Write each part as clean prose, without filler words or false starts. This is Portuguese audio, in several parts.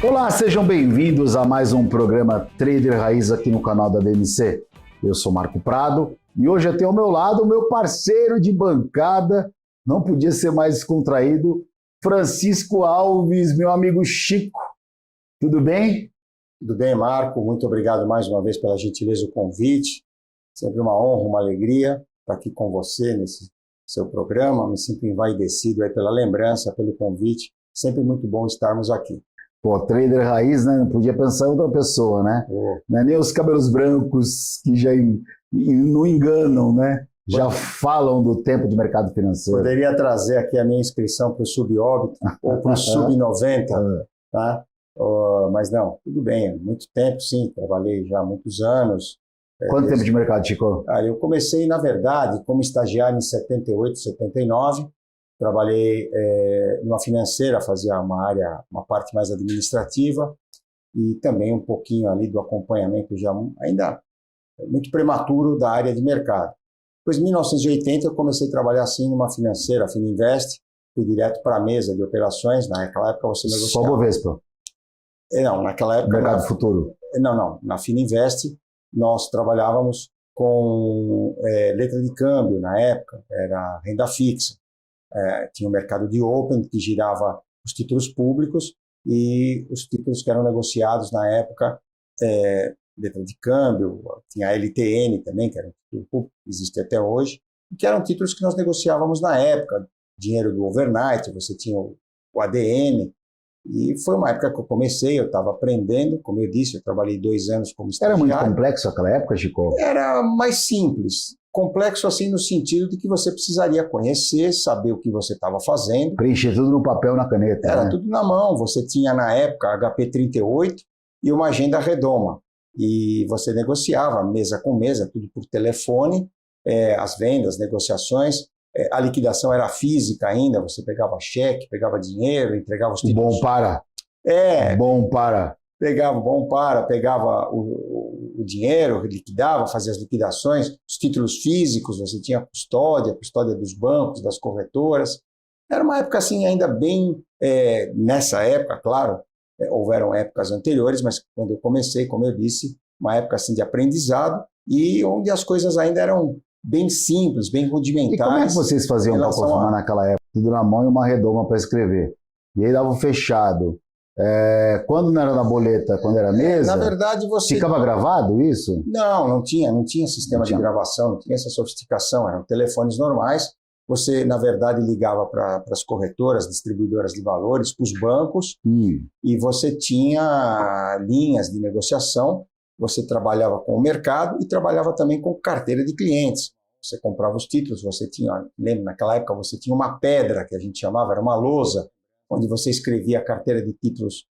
Olá, sejam bem-vindos a mais um programa Trader Raiz aqui no canal da BMC. Eu sou Marco Prado e hoje eu tenho ao meu lado o meu parceiro de bancada, não podia ser mais descontraído, Francisco Alves, meu amigo Chico. Tudo bem? Tudo bem, Marco. Muito obrigado mais uma vez pela gentileza do convite. Sempre uma honra, uma alegria estar aqui com você nesse seu programa. Me sinto envaidecido aí pela lembrança, pelo convite. Sempre muito bom estarmos aqui. Pô, Trader Raiz, né? Não podia pensar em outra pessoa, né? Não é nem os cabelos brancos que já não enganam, né? Já falam do tempo de mercado financeiro. Poderia trazer aqui a minha inscrição para o subóbito ou para o sub-90, tá? Mas não, tudo bem. Muito tempo, sim. Trabalhei já há muitos anos. Quanto tempo de mercado, Chico? Eu comecei, na verdade, como estagiário em 78, 79. Trabalhei numa financeira, fazia uma parte mais administrativa e também um pouquinho ali do acompanhamento já ainda muito prematuro da área de mercado. Depois, em 1980, eu comecei a trabalhar assim numa financeira, a Fininvest, fui direto para a mesa de operações. Naquela época você negociava. Só Bovespa? Não, naquela época... Mercado futuro? Não. Na Fininvest, nós trabalhávamos com letra de câmbio na época, era renda fixa. Tinha o mercado de open, que girava os títulos públicos e os títulos que eram negociados na época, letra de câmbio, tinha a LTN também, que era um título público, que existe até hoje, que eram títulos que nós negociávamos na época, dinheiro do overnight, você tinha o ADN, e foi uma época que eu comecei, eu estava aprendendo, como eu disse, eu trabalhei 2 anos como estagiário. Era muito complexo aquela época, Chico? Era mais simples. Complexo assim no sentido de que você precisaria conhecer, saber o que você estava fazendo. Preencher tudo no papel, na caneta. Era né? tudo na mão. Você tinha na época HP 38 e uma agenda redoma. E você negociava mesa com mesa, tudo por telefone, as vendas, negociações. A liquidação era física ainda, você pegava cheque, pegava dinheiro, entregava os títulos. Bom para. Bom para. Pegava o dinheiro, liquidava, fazia as liquidações, os títulos físicos, você tinha a custódia dos bancos, das corretoras. Era uma época assim ainda bem, nessa época, claro, houveram épocas anteriores, mas quando eu comecei, como eu disse, uma época assim de aprendizado e onde as coisas ainda eram bem simples, bem rudimentares. E como é que vocês faziam para conformar naquela época? Tudo na mão e uma redoma para escrever. E aí dava um fechado. Quando não era na boleta, quando era mesa, na verdade você... ficava gravado isso? Não tinha sistema de gravação, não tinha essa sofisticação, eram telefones normais. Você, na verdade, ligava para as corretoras, distribuidoras de valores, para os bancos, e você tinha linhas de negociação, você trabalhava com o mercado e trabalhava também com carteira de clientes. Você comprava os títulos, você tinha, lembra, naquela época você tinha uma pedra, que a gente chamava, era uma lousa, onde você escrevia a carteira de títulos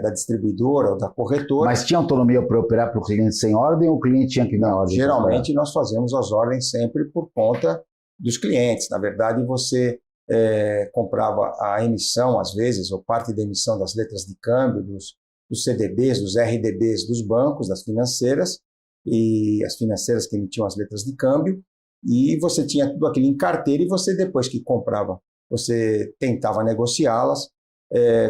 da distribuidora ou da corretora. Mas tinha autonomia para operar para o cliente sem ordem ou o cliente tinha que dar ordem? Geralmente nós fazemos as ordens sempre por conta dos clientes. Na verdade, você comprava a emissão, às vezes, ou parte da emissão das letras de câmbio, dos CDBs, dos RDBs dos bancos, das financeiras, e as financeiras que emitiam as letras de câmbio, e você tinha tudo aquilo em carteira, e você, depois que comprava, você tentava negociá-las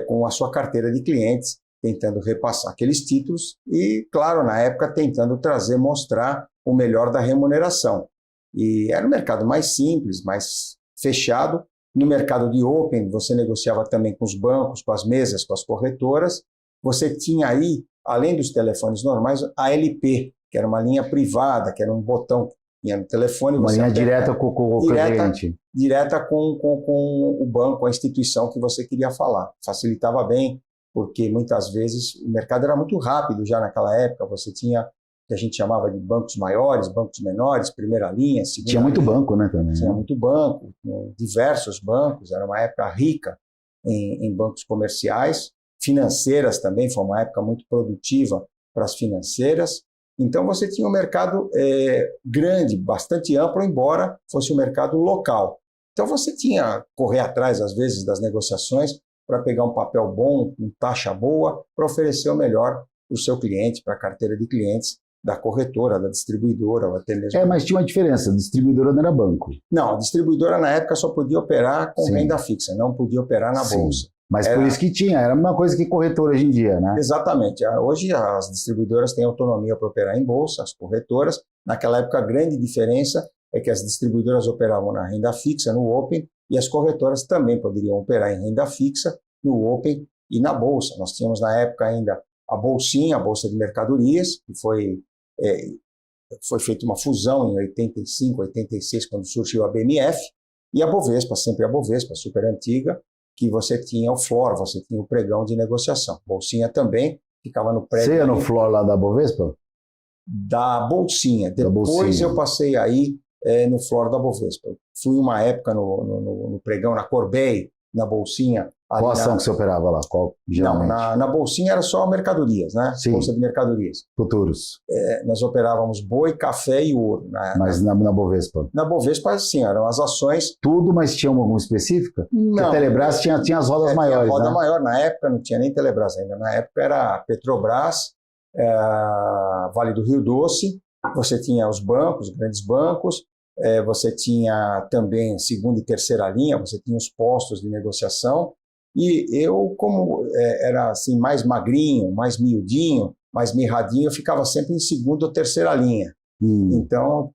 com a sua carteira de clientes, tentando repassar aqueles títulos e, claro, na época, tentando mostrar o melhor da remuneração. E era um mercado mais simples, mais fechado. No mercado de open, você negociava também com os bancos, com as mesas, com as corretoras. Você tinha aí, além dos telefones normais, a LP, que era uma linha privada, que era um botão que tinha no telefone. Uma linha direta com o cliente. Direta com o banco, a instituição que você queria falar. Facilitava bem, porque muitas vezes o mercado era muito rápido já naquela época. Você tinha o que a gente chamava de bancos maiores, bancos menores, primeira linha, segunda linha. Tinha muito banco, né, também? Tinha muito banco, diversos bancos. Era uma época rica em bancos comerciais. Financeiras também, foi uma época muito produtiva para as financeiras. Então você tinha um mercado grande, bastante amplo, embora fosse um mercado local. Então você tinha que correr atrás, às vezes, das negociações para pegar um papel bom, com taxa boa, para oferecer o melhor para o seu cliente, para a carteira de clientes, da corretora, da distribuidora, ou até mesmo... Mas tinha uma diferença, a distribuidora não era banco. Não, a distribuidora na época só podia operar com Sim. renda fixa, não podia operar na Sim. bolsa. Mas por isso que era a mesma coisa que corretora hoje em dia, né? Exatamente. Hoje as distribuidoras têm autonomia para operar em bolsa, as corretoras. Naquela época a grande diferença é que as distribuidoras operavam na renda fixa, no Open, e as corretoras também poderiam operar em renda fixa, no Open e na bolsa. Nós tínhamos na época ainda a Bolsinha, a Bolsa de Mercadorias, que foi feita uma fusão em 85, 86, quando surgiu a BMF, e a Bovespa, sempre a Bovespa, super antiga, que você tinha o floor, você tinha o pregão de negociação. Bolsinha também ficava no prédio... Você ia no floor lá da Bovespa? Da Bolsinha. Depois eu passei aí no floor da Bovespa. Fui uma época no pregão, na Corbey, na Bolsinha. Qual ação que você operava lá? Qual, geralmente? Não, na Bolsinha era só mercadorias, né? Sim. Bolsa de mercadorias. Futuros. Nós operávamos boi, café e ouro. Mas na Bovespa? Na Bovespa, sim, eram as ações... Tudo, mas tinha alguma específica? Não. Porque a Telebrás tinha as rodas maiores, tinha a roda né? maior. Na época não tinha nem Telebrás ainda. Na época era Petrobras, Vale do Rio Doce, você tinha os bancos, os grandes bancos, você tinha também segunda e terceira linha, você tinha os postos de negociação. E eu, como era assim, mais magrinho, mais miudinho, mais mirradinho, eu ficava sempre em segunda ou terceira linha. Então,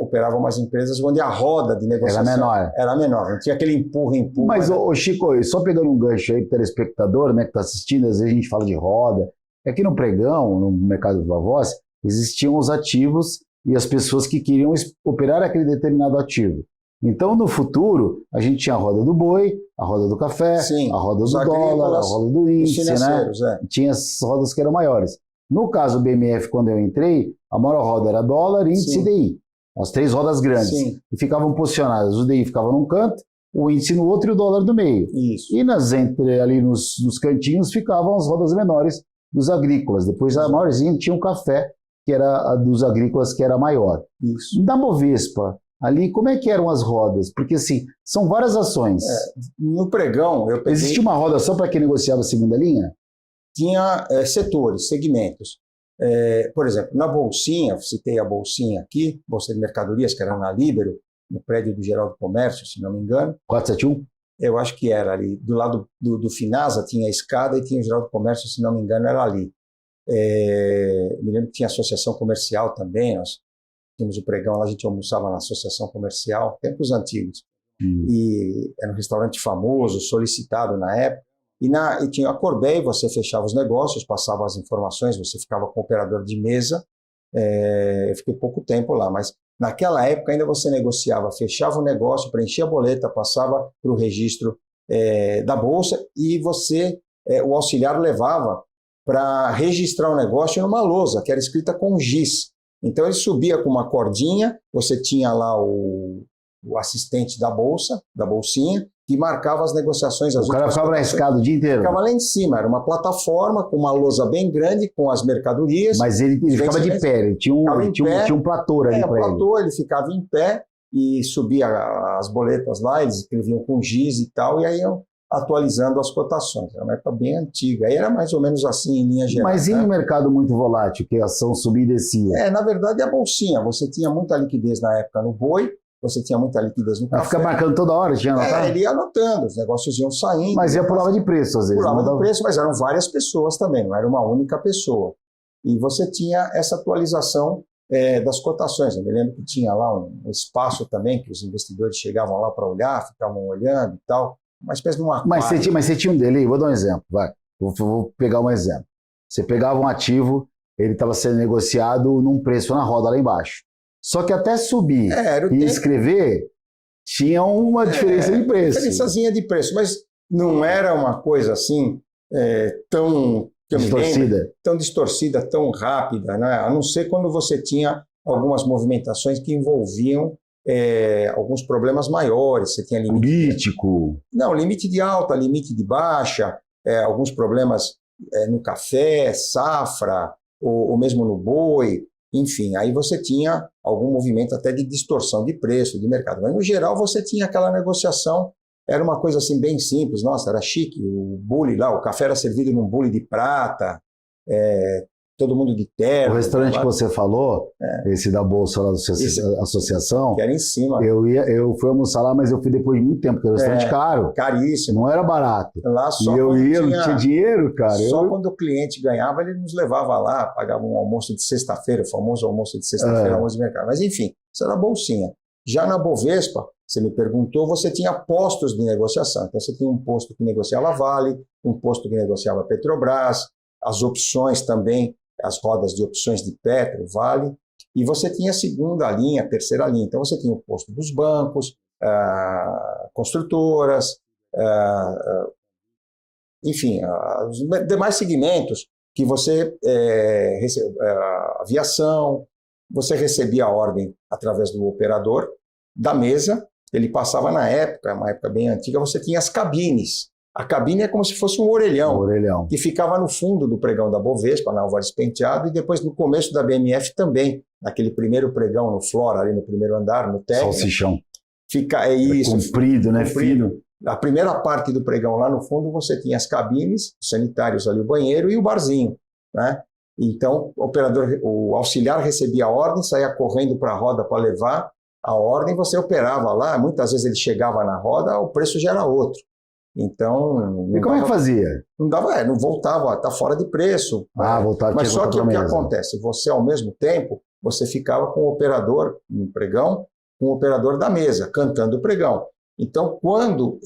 operavam umas empresas onde a roda de negociação era menor, não tinha aquele empurra. Mas, Chico, só pegando um gancho aí para o telespectador, né, que está assistindo, às vezes a gente fala de roda. Aqui no pregão, no mercado de voz, existiam os ativos e as pessoas que queriam operar aquele determinado ativo. Então, no futuro, a gente tinha a roda do boi, a roda do café, sim, a roda do dólar, a roda do índice, né? Tinha as rodas que eram maiores. No caso do BMF, quando eu entrei, a maior roda era dólar, índice e DI. As 3 rodas grandes. Sim. E ficavam posicionadas. O DI ficava num canto, o índice no outro e o dólar do meio. Isso. E ali nos cantinhos ficavam as rodas menores dos agrícolas. Depois a maiorzinha tinha o café, que era a dos agrícolas, que era maior. Isso. Da Bovespa, ali, como é que eram as rodas? Porque, assim, são várias ações. No pregão, eu peguei... Existia uma roda só para quem negociava a segunda linha? Tinha setores, segmentos. Por exemplo, na Bolsinha, citei a Bolsinha aqui, Bolsa de Mercadorias, que era na Líbero, no prédio do Geral do Comércio, se não me engano. 471? Eu acho que era ali. Do lado do Finasa tinha a escada e tinha o Geral do Comércio, se não me engano, era ali. Me lembro que tinha associação comercial também, nós tínhamos o pregão lá, a gente almoçava na associação comercial, tempos antigos. E era um restaurante famoso, solicitado na época. E tinha a Corbey, você fechava os negócios, passava as informações, você ficava com o operador de mesa. Eu fiquei pouco tempo lá, mas naquela época ainda você negociava, fechava o negócio, preenchia a boleta, passava para o registro da Bolsa e o auxiliar levava para registrar o negócio numa lousa, que era escrita com giz. Então ele subia com uma cordinha, você tinha lá o assistente da bolsa, da bolsinha, que marcava as negociações. O cara ficava na escada o dia inteiro? Ficava lá em cima, era uma plataforma com uma lousa bem grande, com as mercadorias. Mas ele ficava de pé, ele tinha um platô ali para ele. Ele ficava em pé e subia as boletas lá, eles escreviam com giz e tal, e aí iam atualizando as cotações. Era uma época bem antiga, aí era mais ou menos assim em linha geral. Mas e no mercado muito volátil, que a ação subia e descia? Na verdade, a bolsinha, você tinha muita liquidez na época no boi, você tinha muita liquidez no café. Fica marcando toda hora, tinha anotado? Ele ia anotando, os negócios iam saindo. Mas ia pulava de preço, às vezes. Pulava de preço, mas eram várias pessoas também, não era uma única pessoa. E você tinha essa atualização das cotações. Eu me lembro que tinha lá um espaço também, que os investidores chegavam lá para olhar, ficavam olhando e tal. Uma espécie de uma mas você tinha um delay, vou dar um exemplo, vai. Vou pegar um exemplo. Você pegava um ativo, ele estava sendo negociado num preço na roda lá embaixo. Só que até subir e escrever, tinha uma diferença de preço. Diferençazinha de preço, mas não era uma coisa assim tão distorcida. Tão distorcida, tão rápida, né? A não ser quando você tinha algumas movimentações que envolviam alguns problemas maiores. Você tinha limite político. Não, limite de alta, limite de baixa, alguns problemas no café, safra, ou mesmo no boi. Enfim, aí você tinha algum movimento até de distorção de preço, de mercado. Mas, no geral, você tinha aquela negociação, era uma coisa assim bem simples. Nossa, era chique, o bule lá, o café era servido num bule de prata, todo mundo de O terno. restaurante que você falou, esse da Bolsa lá da associação, que era em cima. eu fui almoçar lá, mas eu fui depois de muito tempo, porque era um restaurante caro. Caríssimo. Não era barato. Lá só e eu ia, não tinha dinheiro, cara. Só quando o cliente ganhava, ele nos levava lá, pagava um almoço de sexta-feira, o famoso almoço de sexta-feira, almoço de mercado. Mas enfim, isso era bolsinha. Já na Bovespa, você me perguntou, você tinha postos de negociação. Então você tinha um posto que negociava Vale, um posto que negociava Petrobras, as opções também, as rodas de opções de Petro, Vale, e você tinha a segunda linha, a terceira linha. Então você tinha o posto dos bancos, construtoras, enfim, os demais segmentos que você aviação, você recebia a ordem através do operador da mesa, ele passava na época, uma época bem antiga, você tinha as cabines. A cabine é como se fosse um orelhão, que ficava no fundo do pregão da Bovespa, na Álvares Penteado, e depois no começo da BMF também, naquele primeiro pregão no Flora, ali no primeiro andar, no térreo. Salsichão. É isso. Comprido, né? Fino. A primeira parte do pregão lá no fundo, você tinha as cabines, os sanitários ali, o banheiro e o barzinho, né? Então, o auxiliar recebia a ordem, saía correndo para a roda para levar a ordem, você operava lá, muitas vezes ele chegava na roda, o preço já era outro. Então... E como é que fazia? Não dava, não voltava, está fora de preço. Voltava. Mas só que o que acontece? Você, ao mesmo tempo, você ficava com o operador no pregão, com o operador da mesa, cantando o pregão. Então, quando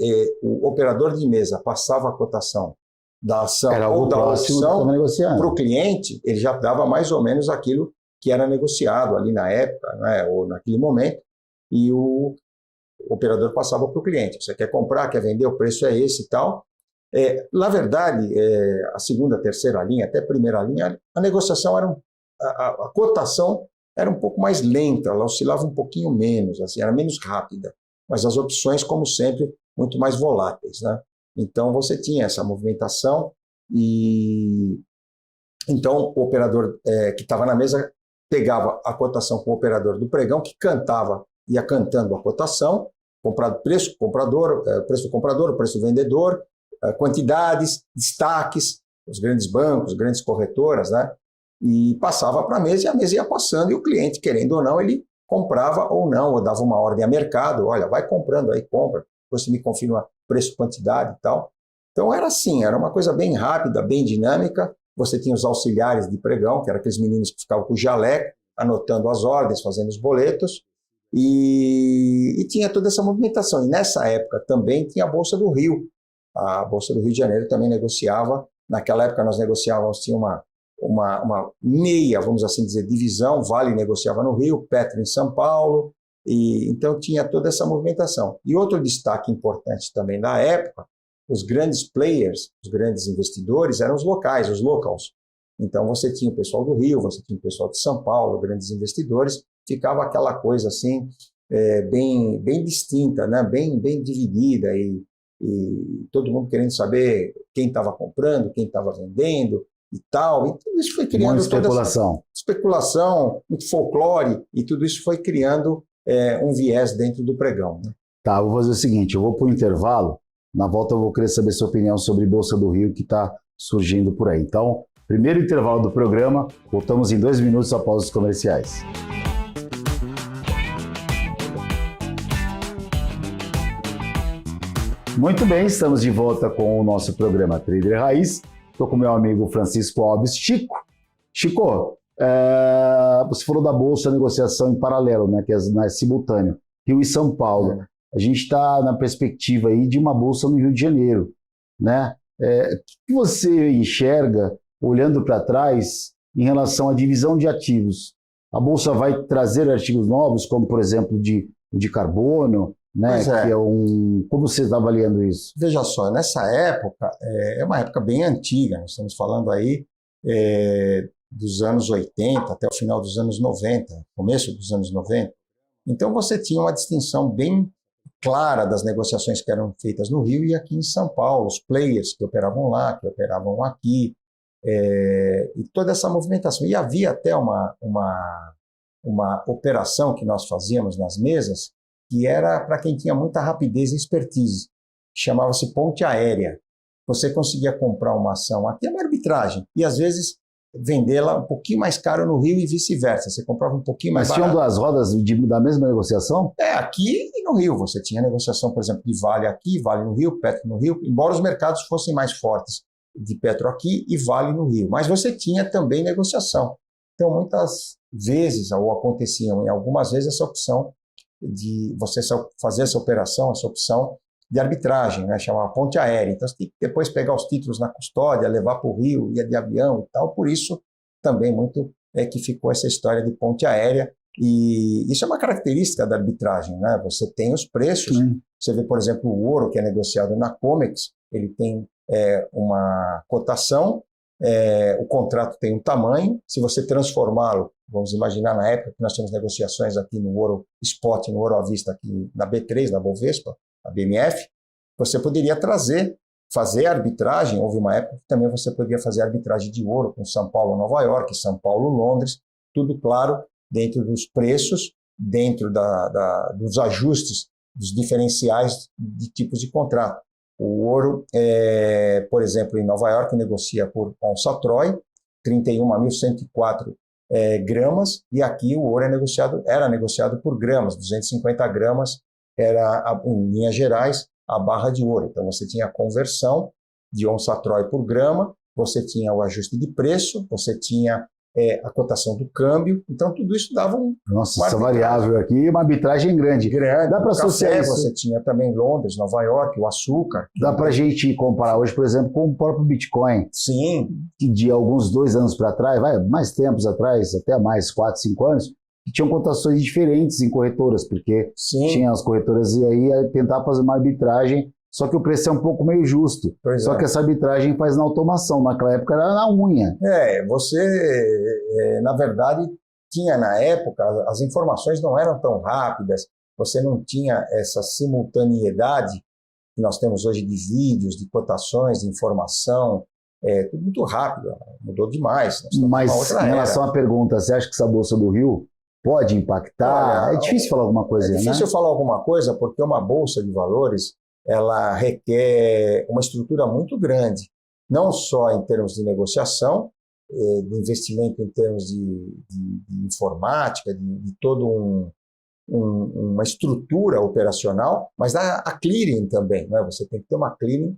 o operador de mesa passava a cotação da ação ou da opção para o cliente, ele já dava mais ou menos aquilo que era negociado ali na época, né, ou naquele momento, e o operador passava para o cliente. Você quer comprar, quer vender, o preço é esse e tal. Na verdade, a segunda, terceira linha, até a primeira linha, a negociação a cotação era um pouco mais lenta, ela oscilava um pouquinho menos, assim, era menos rápida. Mas as opções, como sempre, muito mais voláteis, né? Então, você tinha essa movimentação e... Então, o operador que estava na mesa pegava a cotação com o operador do pregão, que ia cantando a cotação, preço do comprador, o preço do vendedor, quantidades, destaques, os grandes bancos, grandes corretoras, né? E passava para a mesa e a mesa ia passando e o cliente, querendo ou não, ele comprava ou não, ou dava uma ordem a mercado, olha, vai comprando aí, compra, depois você me confirma preço, quantidade e tal. Então era assim, era uma coisa bem rápida, bem dinâmica. Você tinha os auxiliares de pregão, que eram aqueles meninos que ficavam com o jaleco, anotando as ordens, fazendo os boletos, e tinha toda essa movimentação. E nessa época também tinha a Bolsa do Rio. A Bolsa do Rio de Janeiro também negociava, naquela época nós negociávamos, tinha uma meia, vamos assim dizer, divisão, Vale negociava no Rio, Petro em São Paulo, e então tinha toda essa movimentação. E outro destaque importante também da época, os grandes players, os grandes investidores eram os locais, os locals. Então você tinha o pessoal do Rio, você tinha o pessoal de São Paulo, grandes investidores, ficava aquela coisa assim, bem distinta, né? bem dividida, e todo mundo querendo saber quem estava comprando, quem estava vendendo, e tal, e tudo isso foi criando especulação, muito folclore, e tudo isso foi criando um viés dentro do pregão. Né? Tá, vou fazer o seguinte, eu vou para o intervalo, na volta eu vou querer saber sua opinião sobre Bolsa do Rio que está surgindo por aí. Então, primeiro intervalo do programa, voltamos em 2 minutos após os comerciais. Muito bem, estamos de volta com o nosso programa Trader Raiz. Estou com meu amigo Francisco Alves Chico. Chico, você falou da Bolsa Negociação em paralelo, né, que é simultâneo, Rio e São Paulo. A gente está na perspectiva aí de uma Bolsa no Rio de Janeiro, né? O que você enxerga, olhando para trás, em relação à divisão de ativos? A Bolsa vai trazer artigos novos, como, por exemplo, de carbono, né? Que é como você está avaliando isso? Veja só, nessa época, é uma época bem antiga, nós estamos falando aí dos anos 80 até o final dos anos 90, começo dos anos 90. Então você tinha uma distinção bem clara das negociações que eram feitas no Rio e aqui em São Paulo, os players que operavam lá, que operavam aqui, e toda essa movimentação. E havia até uma operação que nós fazíamos nas mesas, que era para quem tinha muita rapidez e expertise, chamava-se ponte aérea. Você conseguia comprar uma ação aqui, é uma arbitragem, e às vezes vendê-la um pouquinho mais caro no Rio e vice-versa. Você comprava um pouquinho mais Mas barato. tinham duas rodas da mesma negociação? Aqui e no Rio. Você tinha negociação, por exemplo, de Vale aqui, Vale no Rio, Petro no Rio, embora os mercados fossem mais fortes de Petro aqui e Vale no Rio. Mas você tinha também negociação. Então, muitas vezes, ou aconteciam em algumas vezes, essa opção de você fazer essa operação, essa opção de arbitragem, né, chamava ponte aérea. Então, você tem que depois pegar os títulos na custódia, levar para o Rio, ia de avião e tal. Por isso, também muito que ficou essa história de ponte aérea. E isso é uma característica da arbitragem, né? Você tem os preços. Você vê, por exemplo, o ouro, que é negociado na COMEX, ele tem uma cotação, o contrato tem um tamanho. Se você transformá-lo, vamos imaginar na época que nós tínhamos negociações aqui no ouro spot, no ouro à vista, aqui na B3, na Bovespa, a BMF, você poderia fazer arbitragem. Houve uma época que também você poderia fazer arbitragem de ouro com São Paulo, Nova York, São Paulo, Londres, tudo claro, dentro dos preços, dentro dos ajustes, dos diferenciais de tipos de contrato. O ouro, por exemplo, em Nova York, negocia por onça Troy, 31.104 gramas, e aqui o ouro era negociado por gramas, 250 gramas era, em linhas gerais, a barra de ouro. Então, você tinha a conversão de onça Troy por grama, você tinha o ajuste de preço, você tinha a cotação do câmbio. Então, tudo isso dava Nossa, essa variável aqui, uma arbitragem grande. Dá para associar isso. Você tinha também Londres, Nova York, o açúcar. Dá para a gente comparar hoje, por exemplo, com o próprio Bitcoin. Sim. Que de alguns 2 anos para trás, mais tempos atrás, até mais 4, 5 anos, que tinham cotações diferentes em corretoras, porque tinha as corretoras e aí tentar fazer uma arbitragem, só que o preço é um pouco meio justo. Só que essa arbitragem faz na automação, naquela época era na unha. Você, na verdade, tinha na época, as informações não eram tão rápidas, você não tinha essa simultaneidade que nós temos hoje de vídeos, de cotações, de informação, tudo muito rápido, mudou demais. Mas em relação à pergunta, você acha que essa Bolsa do Rio pode impactar? Olha, é difícil falar alguma coisa, né? É difícil falar alguma coisa porque uma bolsa de valores ela requer uma estrutura muito grande, não só em termos de negociação, de investimento em termos de informática, de todo uma estrutura operacional, mas a clearing também, né? Você tem que ter uma clearing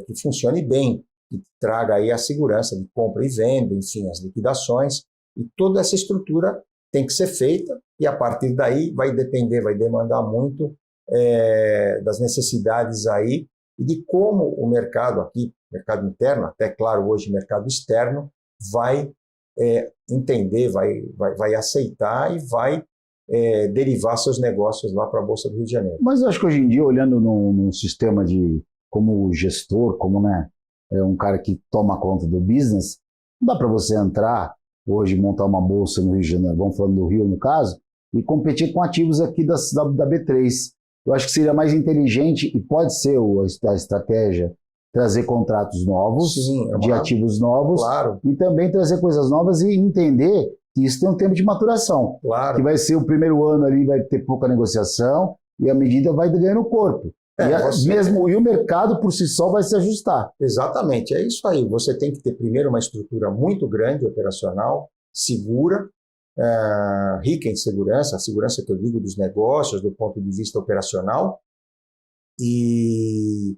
que funcione bem, que traga aí a segurança de compra e venda, enfim, as liquidações, e toda essa estrutura tem que ser feita, e a partir daí vai demandar muito das necessidades aí e de como o mercado aqui, mercado interno, até claro hoje mercado externo, vai entender, vai aceitar e vai derivar seus negócios lá para a Bolsa do Rio de Janeiro. Mas eu acho que hoje em dia, olhando num sistema como gestor, como um cara que toma conta do business, não dá para você entrar hoje, montar uma bolsa no Rio de Janeiro, vamos falando do Rio no caso, e competir com ativos aqui da B3. Eu acho que seria mais inteligente, e pode ser a estratégia, trazer contratos novos, de ativos novos, claro, e também trazer coisas novas e entender que isso tem um tempo de maturação. Claro. Que vai ser o primeiro ano ali, vai ter pouca negociação, e a medida vai ganhando corpo. E o mercado por si só vai se ajustar. Exatamente, é isso aí. Você tem que ter primeiro uma estrutura muito grande, operacional, segura, rica em segurança, a segurança que eu digo dos negócios, do ponto de vista operacional, e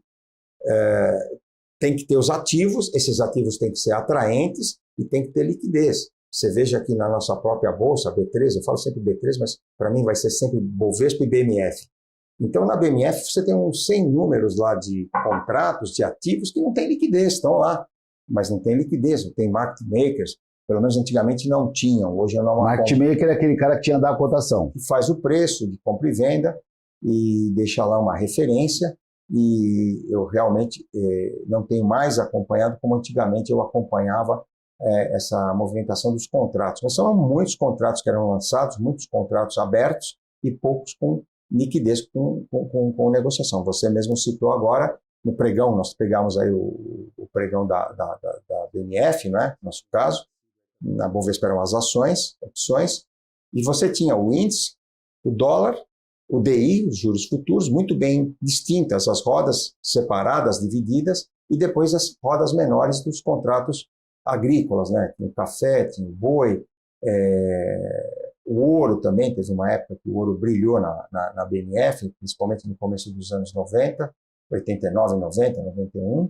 tem que ter os ativos, esses ativos têm que ser atraentes e tem que ter liquidez. Você veja aqui na nossa própria bolsa, a B3, eu falo sempre B3, mas para mim vai ser sempre Bovespa e BMF. Então, na BMF, você tem uns 100 números lá de contratos, de ativos que não tem liquidez, estão lá, mas não tem liquidez, não tem market makers, pelo menos antigamente não tinham, hoje eu não acompanho. Market maker é aquele cara que tinha dado a cotação. Que faz o preço de compra e venda e deixa lá uma referência, e eu realmente não tenho mais acompanhado como antigamente eu acompanhava essa movimentação dos contratos. Mas são muitos contratos que eram lançados, muitos contratos abertos e poucos com liquidez com negociação. Você mesmo citou agora no pregão, nós pegamos aí o pregão da BMF, né, no nosso caso, na Bovespa eram as ações, opções, e você tinha o índice, o dólar, o DI, os juros futuros, muito bem distintas, as rodas separadas, divididas, e depois as rodas menores dos contratos agrícolas, né? Tinha o café, tinha o boi, o ouro também, teve uma época que o ouro brilhou na BMF, principalmente no começo dos anos 90, 89, 90, 91,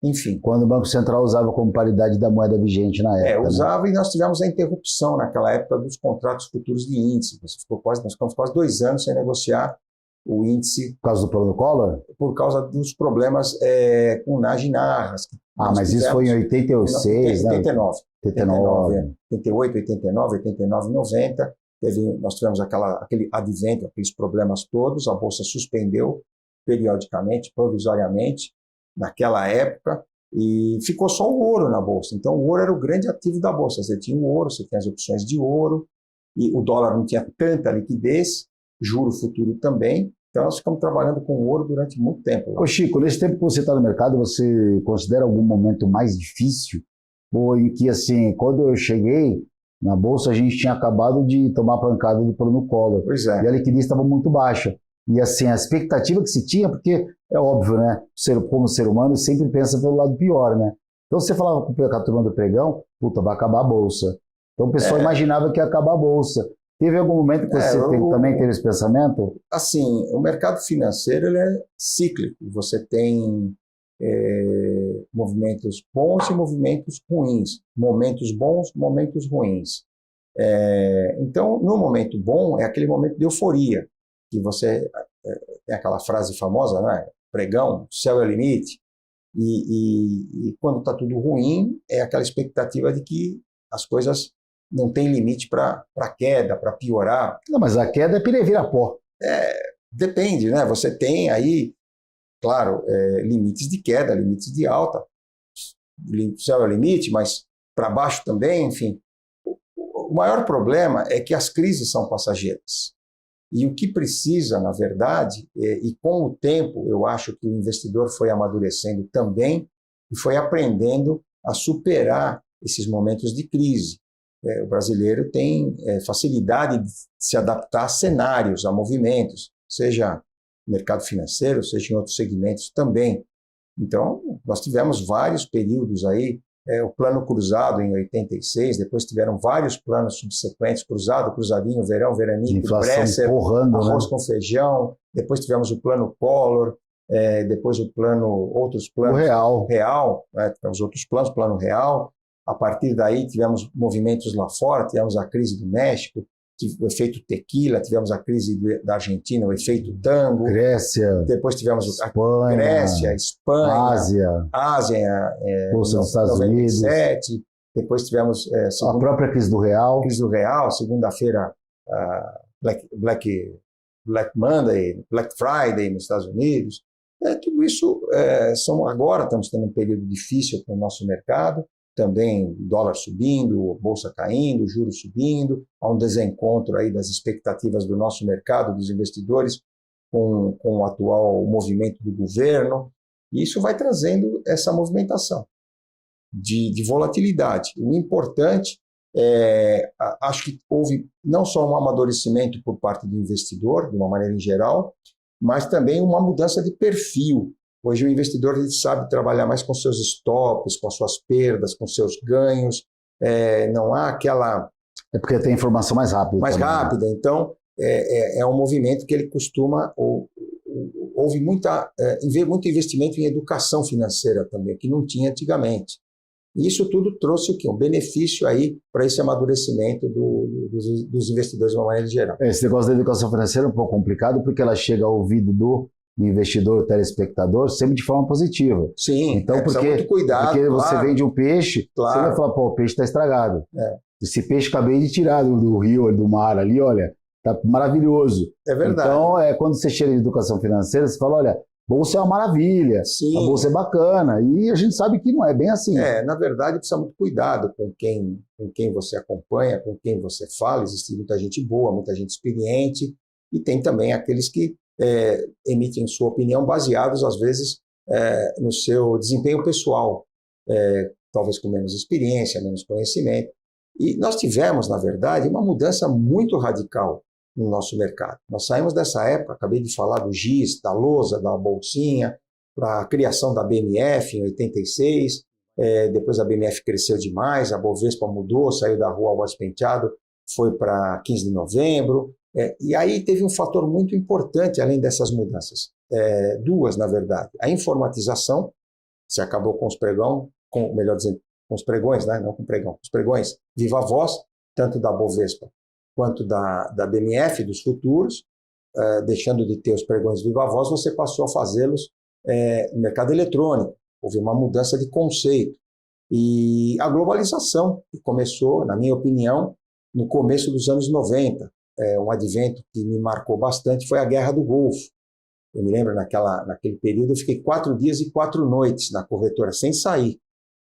enfim. Quando o Banco Central usava como paridade da moeda vigente na época. Usava, né? E nós tivemos a interrupção naquela época dos contratos futuros de índice. Nós ficamos quase 2 anos sem negociar o índice. Por causa do plano Collor? Por causa dos problemas com NAG e NARRAS. Mas isso foi em 86, 89, né? 89. 88, 89, 89, 90. Nós tivemos aquele advento, aqueles problemas todos, a Bolsa suspendeu periodicamente, provisoriamente, naquela época, e ficou só o ouro na Bolsa. Então, o ouro era o grande ativo da Bolsa. Você tinha o ouro, você tinha as opções de ouro, e o dólar não tinha tanta liquidez, juro futuro também. Então, nós ficamos trabalhando com o ouro durante muito tempo. Ô Chico, nesse tempo que você está no mercado, você considera algum momento mais difícil? Ou em que, assim, quando eu cheguei na Bolsa, a gente tinha acabado de tomar pancada do plano Collor. Pois é. E a liquidez estava muito baixa. E, assim, a expectativa que se tinha, porque é óbvio, né? Como ser humano, sempre pensa pelo lado pior, né? Então, você falava com a turma do pregão, puta, vai acabar a Bolsa. Então, o pessoal imaginava que ia acabar a Bolsa. Teve algum momento que você também teve esse pensamento? Assim, o mercado financeiro ele é cíclico. Você tem movimentos bons e movimentos ruins. Momentos bons, momentos ruins. Então, no momento bom, é aquele momento de euforia, que você tem aquela frase famosa, né? Pregão, céu é o limite. E quando está tudo ruim, é aquela expectativa de que as coisas não têm limite para queda, para piorar. Não, mas a queda é pirevira pó. Depende, né? Você tem aí, claro, limites de queda, limites de alta. O céu é o limite, mas para baixo também, enfim. O maior problema é que as crises são passageiras. E o que precisa, na verdade, e com o tempo eu acho que o investidor foi amadurecendo também e foi aprendendo a superar esses momentos de crise. O brasileiro tem facilidade de se adaptar a cenários, a movimentos, seja no mercado financeiro, seja em outros segmentos também. Então, nós tivemos vários períodos aí, o plano cruzado em 86, depois tiveram vários planos subsequentes, cruzado, cruzadinho, verão, veranico, Bresser, arroz com feijão, depois tivemos o plano Collor, depois outros planos, o real, né? Tivemos outros planos, plano real. A partir daí tivemos movimentos lá fora, tivemos a crise do México, o efeito tequila, tivemos a crise da Argentina, o efeito tango. Grécia. Depois tivemos Espanha, Grécia, Espanha, Ásia, Bolsa dos Estados 97, Unidos. Depois tivemos a própria crise do real. Segunda-feira, Black Monday, Black Friday nos Estados Unidos. Tudo isso agora estamos tendo um período difícil para o nosso mercado. Também dólar subindo, bolsa caindo, juros subindo, há um desencontro aí das expectativas do nosso mercado, dos investidores, com o atual movimento do governo, e isso vai trazendo essa movimentação de volatilidade. O importante acho que houve não só um amadurecimento por parte do investidor, de uma maneira em geral, mas também uma mudança de perfil. Hoje o investidor ele sabe trabalhar mais com seus stops, com suas perdas, com seus ganhos. Não há aquela... É porque tem informação mais rápida. Mais também, rápida. Né? Então, é um movimento que ele costuma... Houve muito investimento em educação financeira também, que não tinha antigamente. E isso tudo trouxe o quê? Um benefício aí para esse amadurecimento dos investidores de uma maneira geral. Esse negócio da educação financeira é um pouco complicado, porque ela chega ao ouvido do investidor, telespectador, sempre de forma positiva. Sim, então, muito cuidado. Porque você vende um peixe, você vai falar, pô, o peixe está estragado. Esse peixe acabei de tirar do rio, do mar ali, olha, tá maravilhoso. É verdade. Então, quando você chega em educação financeira, você fala, olha, bolsa é uma maravilha, sim, a bolsa é bacana, e a gente sabe que não é bem assim. Na verdade, precisa muito cuidado com quem você acompanha, com quem você fala. Existe muita gente boa, muita gente experiente, e tem também aqueles que emitem sua opinião baseados, às vezes, no seu desempenho pessoal, talvez com menos experiência, menos conhecimento. E nós tivemos, na verdade, uma mudança muito radical no nosso mercado. Nós saímos dessa época, acabei de falar do GIS, da lousa, da bolsinha, para a criação da BMF em 86, depois a BMF cresceu demais, a Bovespa mudou, saiu da Rua Álvares Penteado, foi para 15 de novembro, e aí teve um fator muito importante além dessas mudanças, duas na verdade, a informatização, se acabou com os pregão, melhor dizendo, com os pregões, né? Não com pregão, com os pregões viva voz, tanto da Bovespa quanto da BMF, dos futuros, deixando de ter os pregões viva voz, você passou a fazê-los no mercado eletrônico. Houve uma mudança de conceito. E a globalização, que começou, na minha opinião, no começo dos anos 90. Um advento que me marcou bastante foi a Guerra do Golfo. Eu me lembro, naquele período, eu fiquei 4 dias e 4 noites na corretora, sem sair.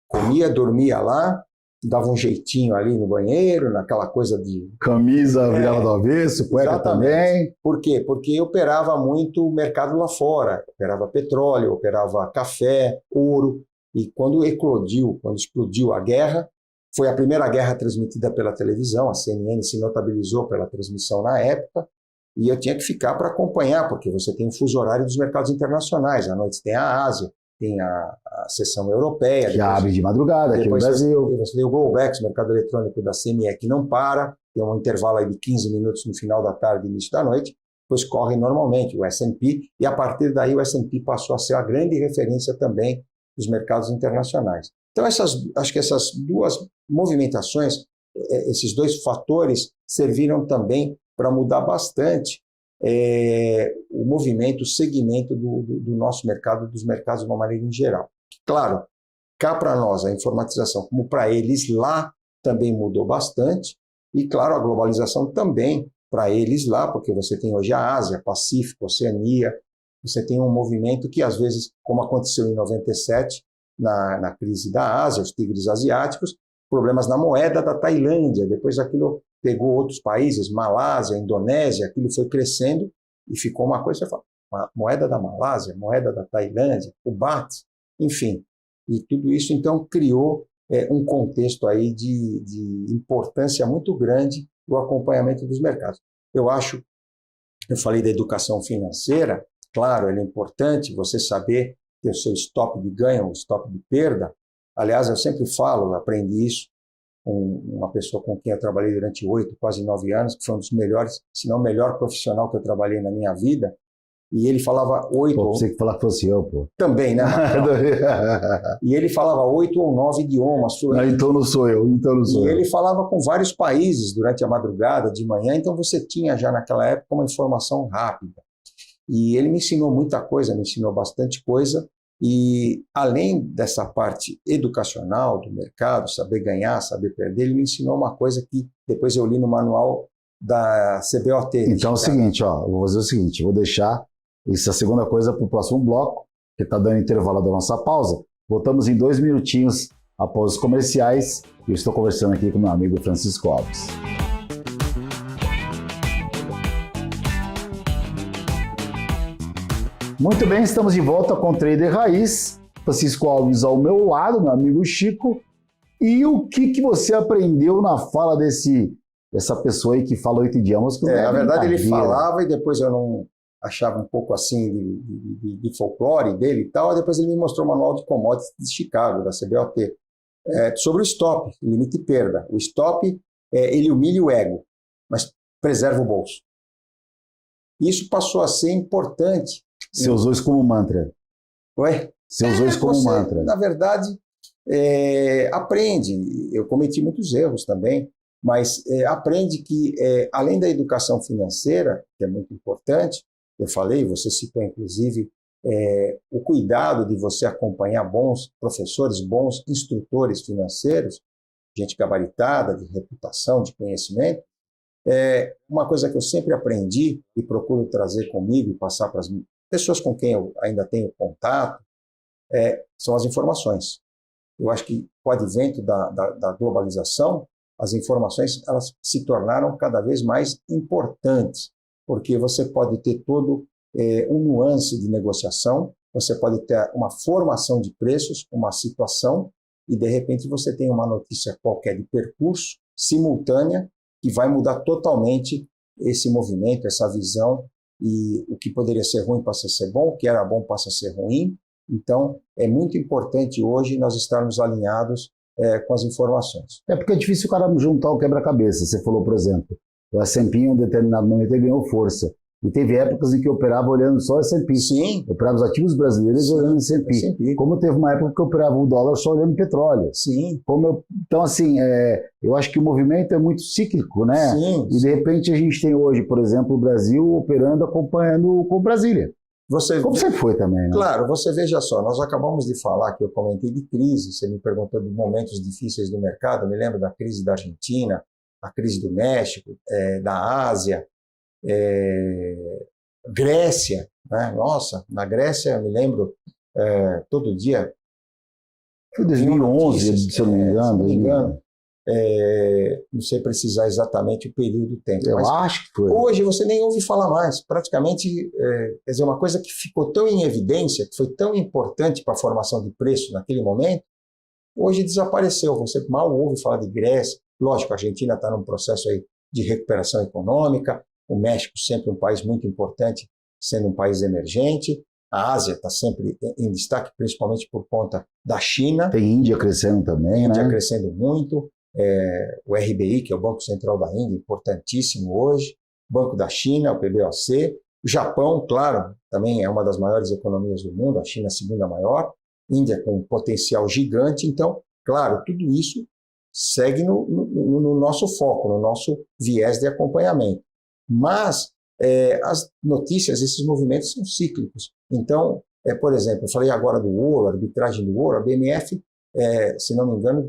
Comia, dormia lá, dava um jeitinho ali no banheiro, naquela coisa de... Camisa virava do avesso, cueca também. Por quê? Porque eu operava muito o mercado lá fora. Operava petróleo, operava café, ouro. E quando explodiu a guerra, foi a primeira guerra transmitida pela televisão, a CNN se notabilizou pela transmissão na época, e eu tinha que ficar para acompanhar, porque você tem o fuso horário dos mercados internacionais. À noite tem a Ásia, tem a seção europeia. Que abre de madrugada aqui no Brasil. Você tem o Globex, mercado eletrônico da CME, que não para, tem um intervalo aí de 15 minutos no final da tarde e início da noite, depois corre normalmente o S&P, e a partir daí o S&P passou a ser a grande referência também dos mercados internacionais. Então, acho que essas duas movimentações, esses dois fatores, serviram também para mudar bastante o movimento, o segmento do nosso mercado, dos mercados de uma maneira em geral. Claro, cá para nós, a informatização, como para eles lá, também mudou bastante, e claro, a globalização também para eles lá, porque você tem hoje a Ásia, Pacífico, Oceania, você tem um movimento que às vezes, como aconteceu em 97, na crise da Ásia, os tigres asiáticos, problemas na moeda da Tailândia, depois aquilo pegou outros países, Malásia, Indonésia, aquilo foi crescendo e ficou uma coisa, você fala, a moeda da Malásia, moeda da Tailândia, o baht, enfim. E tudo isso, então, criou um contexto aí de importância muito grande do acompanhamento dos mercados. Eu falei da educação financeira, claro, ele é importante você saber ter o seu stop de ganho, o stop de perda. Aliás, eu sempre falo, eu aprendi isso com uma pessoa com quem eu trabalhei durante 8, quase 9 anos, que foi um dos melhores, se não o melhor profissional que eu trabalhei na minha vida, e ele falava 8... Pô, você que falar que fosse eu, pô. Também, né? E ele falava 8 ou 9 idiomas. Não, então não sou eu, E ele falava com vários países durante a madrugada, de manhã, então você tinha já naquela época uma informação rápida. E ele me ensinou muita coisa, me ensinou bastante coisa, e além dessa parte educacional do mercado, saber ganhar, saber perder, ele me ensinou uma coisa que depois eu li no manual da CBOT. Então é o seguinte, eu vou fazer o seguinte, vou deixar essa segunda coisa para o próximo bloco, que está dando intervalo da nossa pausa. Voltamos em 2 minutinhos após os comerciais, e eu estou conversando aqui com meu amigo Francisco Alves. Muito bem, estamos de volta com o Trader Raiz, Francisco Alves ao meu lado, meu amigo Chico. E o que você aprendeu na fala dessa pessoa aí que fala 8 idiomas? Na verdade ele falava e depois eu não achava um pouco assim de folclore dele e tal, depois ele me mostrou o manual de commodities de Chicago, da CBOT, sobre o stop, limite de perda. O stop, ele humilha o ego, mas preserva o bolso. Isso passou a ser importante. Você usou isso como mantra? Ué? Você usou isso como mantra? Na verdade, aprende. Eu cometi muitos erros também, mas aprende que, além da educação financeira, que é muito importante, eu falei, você citou inclusive, o cuidado de você acompanhar bons professores, bons instrutores financeiros, gente gabaritada, de reputação, de conhecimento. Uma coisa que eu sempre aprendi e procuro trazer comigo e passar para as pessoas com quem eu ainda tenho contato, são as informações. Eu acho que com o advento da globalização, as informações elas se tornaram cada vez mais importantes, porque você pode ter todo um nuance de negociação, você pode ter uma formação de preços, uma situação, e de repente você tem uma notícia qualquer de percurso, simultânea, que vai mudar totalmente esse movimento, essa visão, e o que poderia ser ruim passa a ser bom, o que era bom passa a ser ruim, Então, é muito importante hoje nós estarmos alinhados com as informações. É porque é difícil o cara juntar o quebra-cabeça. Você falou, por exemplo, o S&P em um determinado momento ele ganhou força. E teve épocas em que eu operava olhando só o S&P. Sim. Eu operava os ativos brasileiros olhando o S&P. Como teve uma época que eu operava o dólar só olhando petróleo. Sim. Então, assim, eu acho que o movimento é muito cíclico, né? Sim. E, de repente, a gente tem hoje, por exemplo, o Brasil operando, acompanhando com Brasília. Como sempre foi também, né? Claro, você veja só, nós acabamos de falar que eu comentei de crise, você me perguntou de momentos difíceis do mercado, eu me lembro da crise da Argentina, a crise do México, da Ásia, Grécia, né? Nossa, na Grécia eu me lembro todo dia. Foi 2011, se eu não me engano. Não sei precisar exatamente o período do tempo. Eu acho que foi. Hoje você nem ouve falar mais. Praticamente, quer dizer, uma coisa que ficou tão em evidência, que foi tão importante para a formação de preço naquele momento, hoje desapareceu. Você mal ouve falar de Grécia. Lógico, a Argentina está num processo aí de recuperação econômica, o México sempre um país muito importante, sendo um país emergente. A Ásia está sempre em destaque, principalmente por conta da China. Tem Índia crescendo também, Índia né? crescendo muito. O RBI, que é o Banco Central da Índia, importantíssimo hoje. Banco da China, o PBOC. O Japão, claro, também é uma das maiores economias do mundo. A China é a segunda maior. Índia com um potencial gigante. Então, claro, tudo isso segue no nosso foco, no nosso viés de acompanhamento. Mas as notícias, esses movimentos são cíclicos. Então, por exemplo, eu falei agora do ouro, a arbitragem do ouro, a BMF, se não me engano,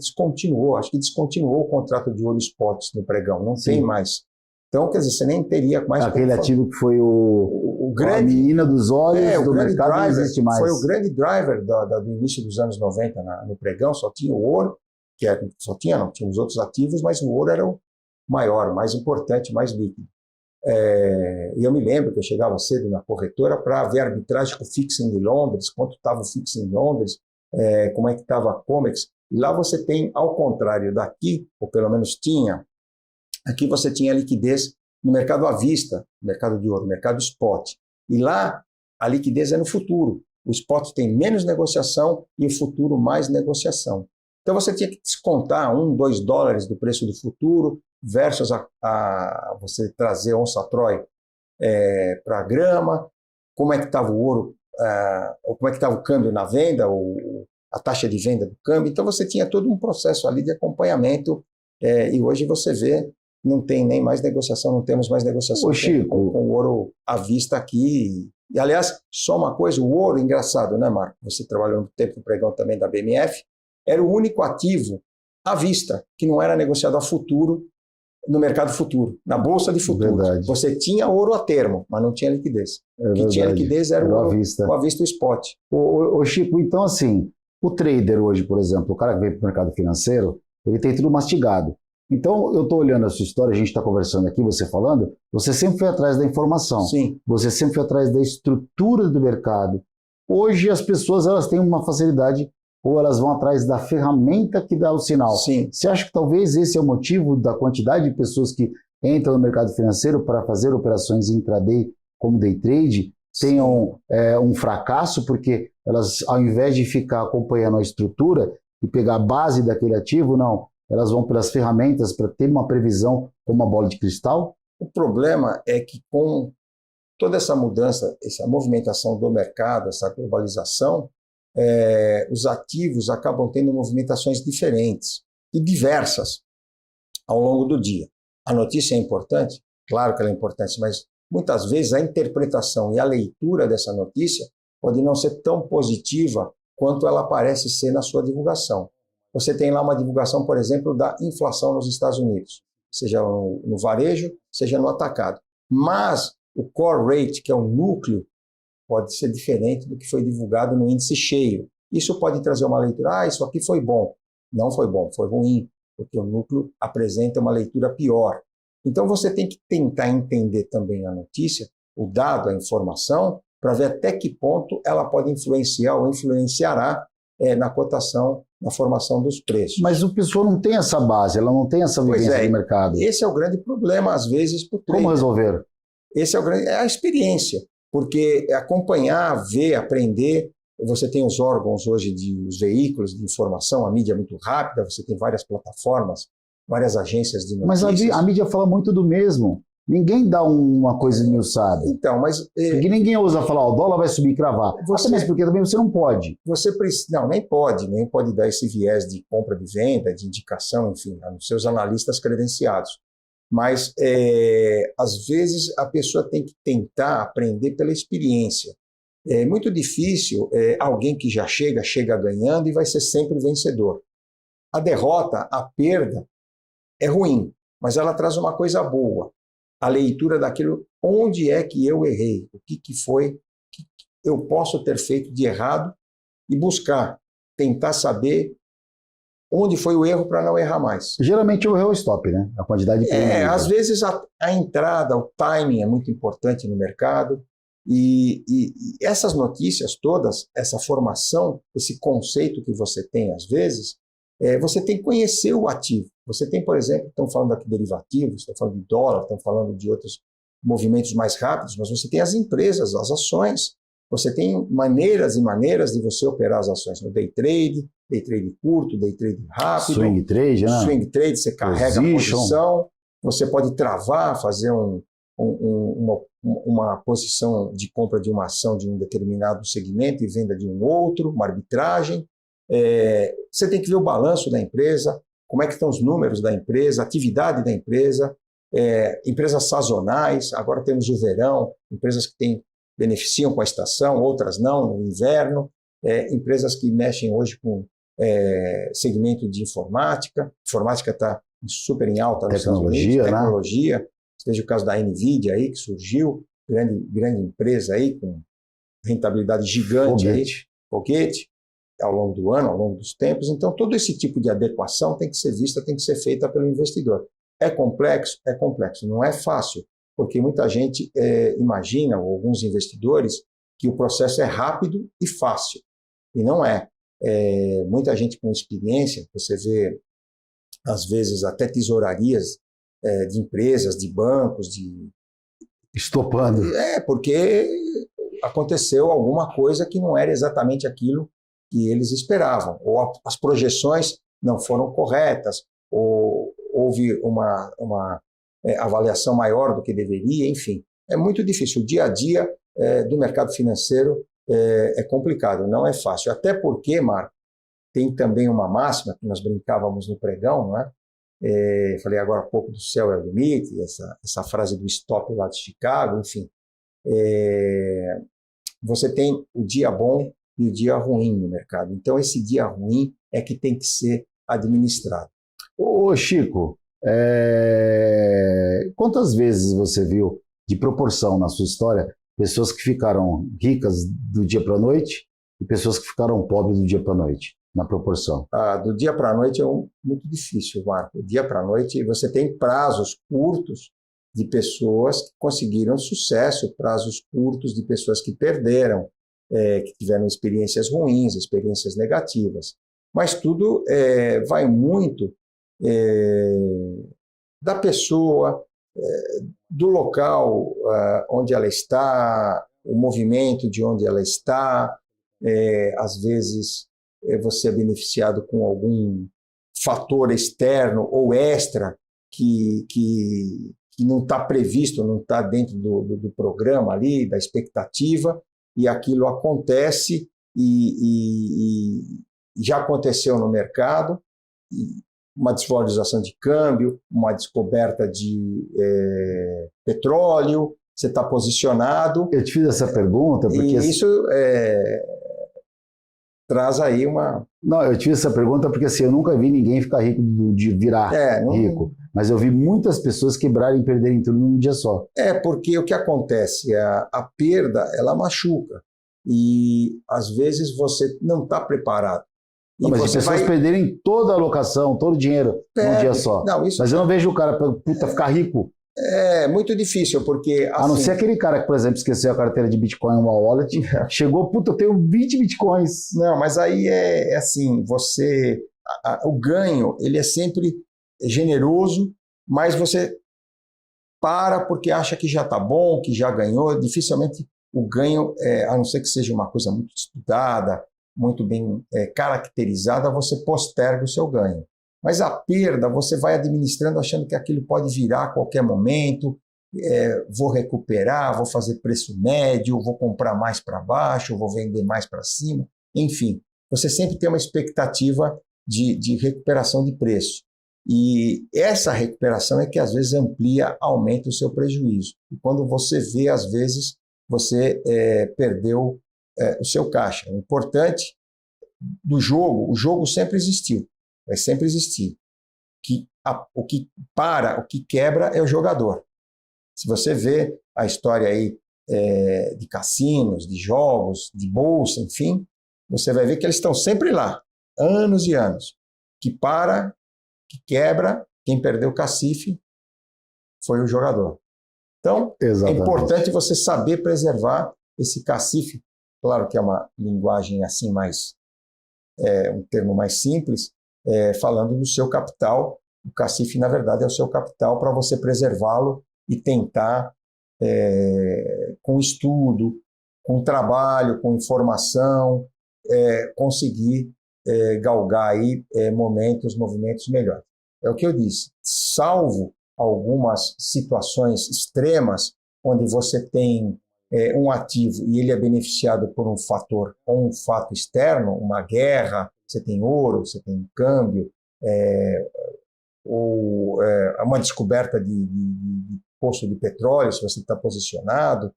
acho que descontinuou o contrato de ouro spot no pregão, não tem mais. Então, quer dizer, você nem teria mais... Aquele ativo que foi a menina dos olhos do mercado driver, não existe mais. Foi o grande driver do início dos anos 90 no pregão, só tinha o ouro, tinha os outros ativos, mas o ouro era o maior, mais importante, mais líquido. E eu me lembro que eu chegava cedo na corretora para ver a arbitragem com o fixing de Londres, quanto estava o fixing de Londres, como é que estava a COMEX. E lá você tem, ao contrário daqui, ou pelo menos tinha, aqui você tinha liquidez no mercado à vista, mercado de ouro, mercado spot. E lá a liquidez é no futuro. O spot tem menos negociação e o futuro mais negociação. Então você tinha que descontar $1, $2 do preço do futuro versus você trazer onça Troy para a grama, como é que estava o ouro, ou como é que estava o câmbio na venda, a taxa de venda do câmbio. Então você tinha todo um processo ali de acompanhamento e hoje você vê, não tem nem mais negociação, não temos mais negociação com o ouro à vista aqui. E aliás, só uma coisa, o ouro, engraçado, né, Marco? Você trabalhou um tempo no pregão também da BMF, era o único ativo à vista que não era negociado a futuro no mercado futuro, na bolsa de futuro. Verdade. Você tinha ouro a termo, mas não tinha liquidez. O que tinha liquidez era o ouro à vista, o spot. Ô Chico, então assim, o trader hoje, por exemplo, o cara que vem para o mercado financeiro, ele tem tudo mastigado. Então, eu estou olhando a sua história, a gente está conversando aqui, você falando, você sempre foi atrás da informação. Sim. Você sempre foi atrás da estrutura do mercado. Hoje as pessoas elas têm uma facilidade, ou elas vão atrás da ferramenta que dá o sinal. Sim. Você acha que talvez esse é o motivo da quantidade de pessoas que entram no mercado financeiro para fazer operações intraday como day trade tenham um fracasso, porque elas, ao invés de ficar acompanhando a estrutura e pegar a base daquele ativo, não, elas vão pelas ferramentas para ter uma previsão com uma bola de cristal? O problema é que com toda essa mudança, essa movimentação do mercado, essa globalização, os ativos acabam tendo movimentações diferentes e diversas ao longo do dia. A notícia é importante? Claro que ela é importante, mas muitas vezes a interpretação e a leitura dessa notícia pode não ser tão positiva quanto ela parece ser na sua divulgação. Você tem lá uma divulgação, por exemplo, da inflação nos Estados Unidos, seja no varejo, seja no atacado. Mas o core rate, que é o núcleo, pode ser diferente do que foi divulgado no índice cheio. Isso pode trazer uma leitura, isso aqui foi bom. Não foi bom, foi ruim, porque o núcleo apresenta uma leitura pior. Então você tem que tentar entender também a notícia, o dado, a informação, para ver até que ponto ela pode influenciar ou influenciará na cotação, na formação dos preços. Mas o pessoal não tem essa base, ela não tem essa vivência de mercado. Esse é o grande problema, às vezes, para o trader. Como resolver? Esse é a experiência, porque acompanhar, ver, aprender, Você tem os órgãos hoje, os veículos de informação, a mídia é muito rápida, você tem várias plataformas, várias agências de notícias. Mas a mídia fala muito do mesmo. Ninguém dá uma coisa esmiuçada. Então, mas... Porque ninguém ousa falar, o dólar vai subir e cravar. Até mesmo porque também você não pode. Não, nem pode dar esse viés de compra, de venda, de indicação, enfim, aos seus analistas credenciados. Mas, às vezes, a pessoa tem que tentar aprender pela experiência. É muito difícil alguém que já chega ganhando e vai ser sempre vencedor. A derrota, a perda, é ruim, mas ela traz uma coisa boa. A leitura daquilo, onde é que eu errei, o que foi que eu posso ter feito de errado e tentar saber onde foi o erro para não errar mais. Geralmente o erro é o stop, né? A quantidade de às vezes a entrada, o timing é muito importante no mercado e essas notícias todas, essa formação, esse conceito que você tem às vezes, você tem que conhecer o ativo. Você tem, por exemplo, estão falando aqui de derivativos, estão falando de dólar, estão falando de outros movimentos mais rápidos, mas você tem as empresas, as ações. Você tem maneiras e maneiras de você operar as ações no day trade curto, day trade rápido. Swing trade, né? Swing trade, você carrega a posição, você pode travar, fazer uma posição de compra de uma ação de um determinado segmento e venda de um outro, uma arbitragem. Você tem que ver o balanço da empresa, como é que estão os números da empresa, a atividade da empresa, empresas sazonais, agora temos o verão, empresas que beneficiam com a estação, outras não, no inverno, empresas que mexem hoje com segmento de informática está super em alta nos Estados Unidos, tecnologia, né? Veja o caso da NVIDIA aí, que surgiu, grande empresa aí, com rentabilidade gigante, foguete, ao longo do ano, ao longo dos tempos. Então, todo esse tipo de adequação tem que ser vista, tem que ser feita pelo investidor. É complexo? É complexo. Não é fácil, porque muita gente imagina, ou alguns investidores, que o processo é rápido e fácil. E não é. Muita gente com experiência, você vê, às vezes, até tesourarias de empresas, de bancos, estopando. Porque aconteceu alguma coisa que não era exatamente aquilo que eles esperavam, ou as projeções não foram corretas, ou houve uma avaliação maior do que deveria, enfim. É muito difícil. O dia a dia do mercado financeiro é complicado, não é fácil. Até porque, Marco, tem também uma máxima que nós brincávamos no pregão, não é? Falei agora há pouco do céu é o limite, essa frase do stop lá de Chicago, enfim. Você tem o dia bom e o dia ruim no mercado. Então, esse dia ruim é que tem que ser administrado. Ô Chico, quantas vezes você viu, de proporção na sua história, pessoas que ficaram ricas do dia para a noite e pessoas que ficaram pobres do dia para a noite, na proporção? Do dia para a noite é muito difícil, Marco. Do dia para a noite você tem prazos curtos de pessoas que conseguiram sucesso, prazos curtos de pessoas que perderam, que tiveram experiências ruins, experiências negativas. Mas tudo vai muito da pessoa, do local onde ela está, o movimento de onde ela está. Às vezes você é beneficiado com algum fator externo ou extra que não está previsto, não está dentro do programa ali, da expectativa, e aquilo acontece e já aconteceu no mercado, uma desvalorização de câmbio, uma descoberta de petróleo, você está posicionado. Eu te fiz essa pergunta porque... E isso traz aí uma... Não, eu te fiz essa pergunta porque assim, eu nunca vi ninguém ficar rico de virar rico, mas eu vi muitas pessoas quebrarem e perderem tudo num dia só. Porque o que acontece? A perda, ela machuca. E, às vezes, você não está preparado. Não, mas as pessoas perderem toda a alocação, todo o dinheiro num dia só. Mas eu não vejo o cara ficar rico. É muito difícil, porque... A não ser aquele cara que, por exemplo, esqueceu a carteira de Bitcoin em uma wallet, chegou, eu tenho 20 Bitcoins. Não, mas aí é assim, o ganho, ele é sempre generoso, mas você para porque acha que já está bom, que já ganhou, dificilmente o ganho, a não ser que seja uma coisa muito estudada, muito bem caracterizada, você posterga o seu ganho. Mas a perda, você vai administrando achando que aquilo pode virar a qualquer momento, vou recuperar, vou fazer preço médio, vou comprar mais para baixo, vou vender mais para cima, enfim. Você sempre tem uma expectativa de recuperação de preço. E essa recuperação é que às vezes aumenta o seu prejuízo. E quando você vê, às vezes, você perdeu o seu caixa. O importante do jogo, o jogo sempre existiu, vai sempre existir. O que para, o que quebra é o jogador. Se você vê a história aí de cassinos, de jogos, de bolsa, enfim, você vai ver que eles estão sempre lá, anos e anos. Que para, que quebra, quem perdeu o cacife foi o jogador. Então, Exatamente. É importante você saber preservar esse cacife. Claro que é uma linguagem assim um termo mais simples, falando do seu capital. O cacife, na verdade, é o seu capital para você preservá-lo e tentar, com estudo, com trabalho, com informação, conseguir galgar aí movimentos melhores. É o que eu disse, salvo algumas situações extremas, onde você tem um ativo e ele é beneficiado por um fator ou um fato externo, uma guerra, você tem ouro, você tem câmbio, ou uma descoberta de poço de petróleo, se você está posicionado,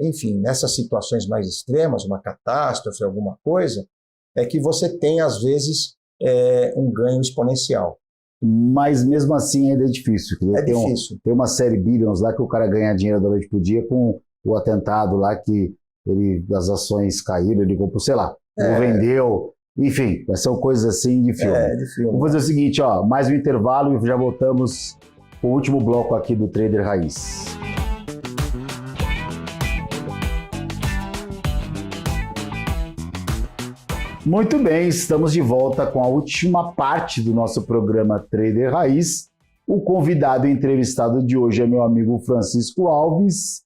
enfim, nessas situações mais extremas, uma catástrofe, alguma coisa, é que você tem, às vezes, um ganho exponencial. Mas mesmo assim ainda é difícil. Difícil. Tem uma série Billions lá que o cara ganha dinheiro da noite pro dia com o atentado lá que as ações caíram, ele comprou, sei lá, não vendeu. Enfim, são coisas assim de filme. De filme. Vamos fazer o seguinte, mais um intervalo e já voltamos com o último bloco aqui do Trader Raiz. Muito bem, estamos de volta com a última parte do nosso programa Trader Raiz. O convidado e entrevistado de hoje é meu amigo Francisco Alves.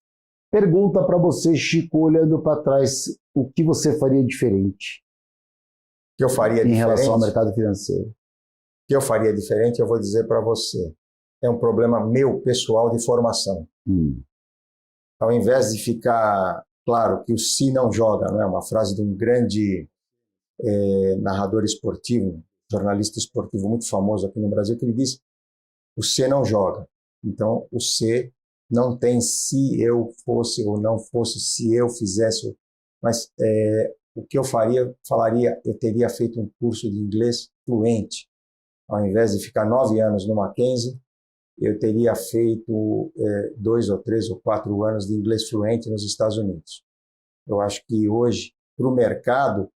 Pergunta para você, Chico, olhando para trás, o que você faria diferente? Que eu faria em relação ao mercado financeiro? O que eu faria diferente, eu vou dizer para você. É um problema meu, pessoal, de formação. Ao invés de ficar... Claro que o "se não joga", não é uma frase de um grande... narrador esportivo, jornalista esportivo muito famoso aqui no Brasil, que ele diz: o "se não joga". Então, o "se" não tem "se eu fosse" ou "não fosse", "se eu fizesse", mas o que eu falaria, eu teria feito um curso de inglês fluente. Ao invés de ficar 9 anos no Mackenzie, eu teria feito 2 ou 3 ou 4 anos de inglês fluente nos Estados Unidos. Eu acho que hoje, para o mercado,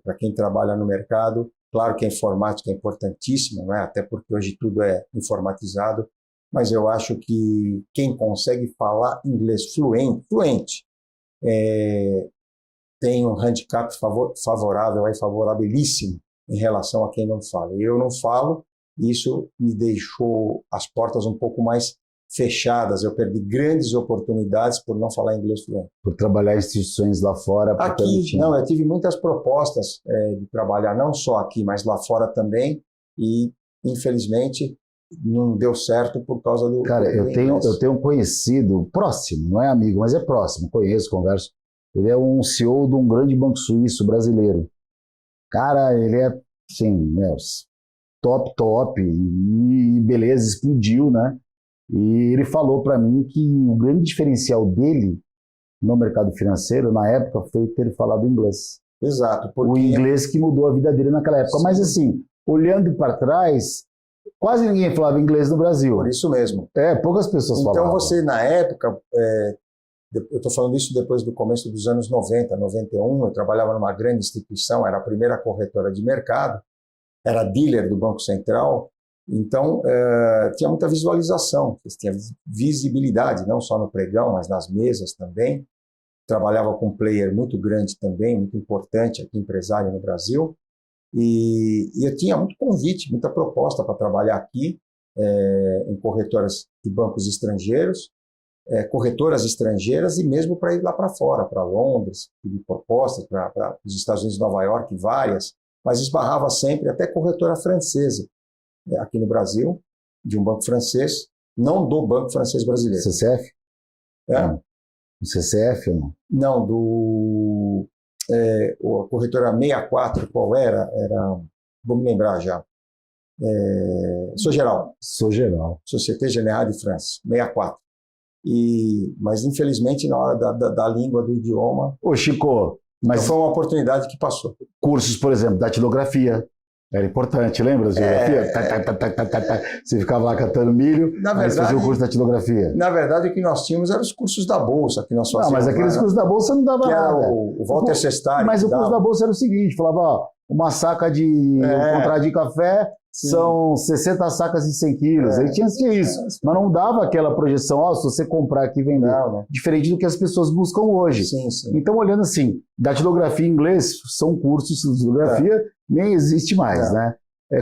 para quem trabalha no mercado, claro que a informática é importantíssima, né? Até porque hoje tudo é informatizado, mas eu acho que quem consegue falar inglês fluente tem um handicap favorável, favorabilíssimo em relação a quem não fala. Eu não falo, e isso me deixou as portas um pouco mais fechadas. Eu perdi grandes oportunidades por não falar inglês fluente. Por trabalhar em instituições lá fora? Aqui, não, eu tive muitas propostas de trabalhar, não só aqui, mas lá fora também, e infelizmente não deu certo por causa do... Cara, eu tenho um conhecido, próximo, não é amigo, mas é próximo, conheço, converso. Ele é um CEO de um grande banco suíço brasileiro. Cara, ele é, assim, top, e beleza, explodiu, né? E ele falou para mim que o grande diferencial dele no mercado financeiro, na época, foi ter falado inglês. Exato. O inglês que mudou a vida dele naquela época. Sim. Mas assim, olhando para trás, quase ninguém falava inglês no Brasil. Por isso mesmo. Poucas pessoas falavam. Então você, na época, eu estou falando isso depois do começo dos anos 90, 91, eu trabalhava numa grande instituição, era a primeira corretora de mercado, era dealer do Banco Central, então tinha muita visualização, tinha visibilidade, não só no pregão, mas nas mesas também. Trabalhava com um player muito grande também, muito importante aqui, empresário no Brasil, e eu tinha muito convite, muita proposta para trabalhar aqui, em corretoras de bancos estrangeiros, corretoras estrangeiras e mesmo para ir lá para fora, para Londres, pedir propostas para os Estados Unidos, Nova York, várias, mas esbarrava sempre até corretora francesa, aqui no Brasil, de um banco francês, não do Banco Francês Brasileiro. CCF? Não. O CCF ou não? Não, a corretora 64, qual era? Vou me lembrar já. Sogeral. Société Générale de France, 64. Mas, infelizmente, na hora da língua, do idioma... Ô, Chico, mas então foi uma oportunidade que passou. Cursos, por exemplo, datilografia. Era importante, lembra? Geografia? Você ficava lá catando milho, mas fazia o curso de datilografia. Na verdade, o que nós tínhamos eram os cursos da Bolsa que nós fazíamos. Não, mas aqueles cursos da Bolsa não dava nada. O Walter Sestari. Mas o curso da Bolsa era o seguinte, falava, ó, uma saca de um contrato de café são 60 sacas de 100 quilos. Aí tinha isso. Mas não dava aquela projeção, ó, se você comprar aqui e vender. Não. Diferente do que as pessoas buscam hoje. Sim. Então, olhando assim, datilografia em inglês, são cursos de datilografia, nem existe mais, né?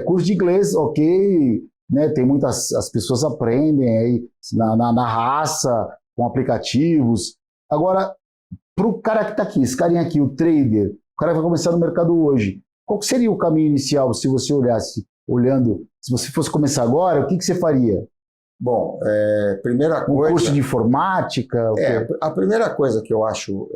Curso de inglês, ok, né? Tem muitas, as pessoas aprendem aí na raça, com aplicativos. Agora, para o cara que está aqui, esse carinha aqui, o trader, o cara que vai começar no mercado hoje, qual que seria o caminho inicial se você olhando, se você fosse começar agora, o que você faria? Bom, primeira coisa... Um curso de informática? A primeira coisa que eu acho...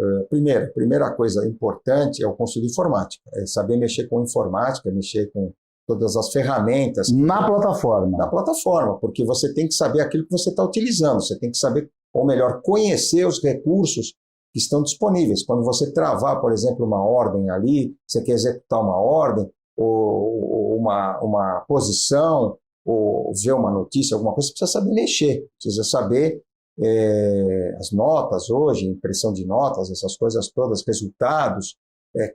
primeira coisa importante é o curso de informática. É saber mexer com informática, mexer com todas as ferramentas. Na plataforma? Na plataforma, porque você tem que saber aquilo que você está utilizando. Você tem que saber, ou melhor, conhecer os recursos que estão disponíveis. Quando você travar, por exemplo, uma ordem ali, você quer executar uma ordem, ou uma posição, ou ver uma notícia, alguma coisa, você precisa saber mexer, precisa saber as notas hoje, impressão de notas, essas coisas todas, resultados,